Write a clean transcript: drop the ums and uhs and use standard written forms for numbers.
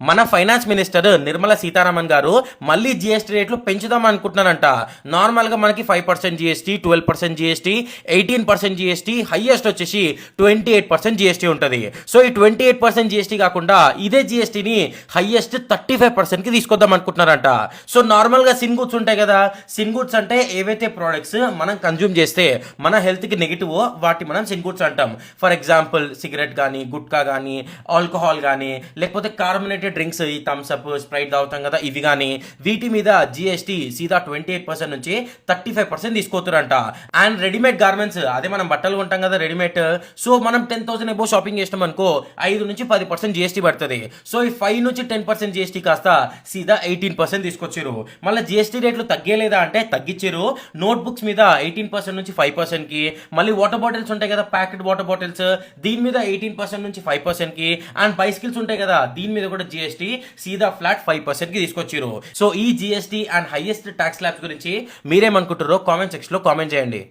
మన finance minister Nirmala Sitharaman గారు మళ్ళీ జిఎస్టీ రేట్లు పెంచుదాం అనుకుంటున్నారంట. నార్మల్గా మనకి 5% జిఎస్టీ, 12% జిఎస్టీ, 18% జిఎస్టీ, హైయెస్ట్ వచ్చేసి 28% జిఎస్టీ ఉంటుంది. సో ఈ 28% జిఎస్టీ కాకుండా ఇదే జిఎస్టీని హైయెస్ట్ 35%కి తీసుకొద్దాం అనుకుంటున్నారంట. సో నార్మల్గా సిన్ గుడ్స్ ఉంటాయి కదా, సిన్ గుడ్స్ అంటే ఏవైతే ప్రోడక్ట్స్ మనం కన్జ్యూమ్ చేస్తే మన హెల్త్కి నెగిటివ్ వాటి మనం సిన్ గుడ్స్ అంటాం. ఫర్ ఎగ్జాంపుల్ సిగరెట్ కానీ, గుట్కా కానీ, ఆల్కహాల్ కానీ, లేకపోతే కార్బోనేటెడ్ డ్రింక్స్, ఈ థమ్స్అప్, స్ప్రైట్ తాగుతాం కదా, ఇవి కానీ వీటి మీద జిఎస్టీ సీదా 28% నుంచి 35% తీసుకోతురంట. అండ్ రెడీమేడ్ గార్మెంట్స్, అదే మనం బట్టలు కొంటాం కదా రెడీమేడ్, సో మనం 10,000 ఎబో షాపింగ్ చేసినాం అనుకో 5 నుంచి 10% జిఎస్టీ పడుతుంది. సో ఈ 5 నుంచి 10% జిఎస్టీ కాస్త సీదా 18% తీసుకొచ్చారు. మళ్ళీ జిఎస్టీ రేట్లు తగ్గలేదా అంటే తగ్గించారు. నోట్ బుక్స్ మీద 18% నుంచి 5%కి, మళ్ళీ వాటర్ బాటిల్స్ ఉంటాయి కదా, ప్యాకెట్ వాటర్ బాటిల్స్, దీని మీద 18% నుంచి 5%కి, అండ్ బైసికల్స్ ఉంటాయి కదా దీని మీద కూడా జిఎస్టీ సీదా ఫ్లాట్ 5%కి తీసుకొచ్చారు. సో ఈ GST and highest tax slabs గురించి మీరేమనుకుంటారో కామెంట్ సెక్షన్ లో కామెంట్ చేయండి.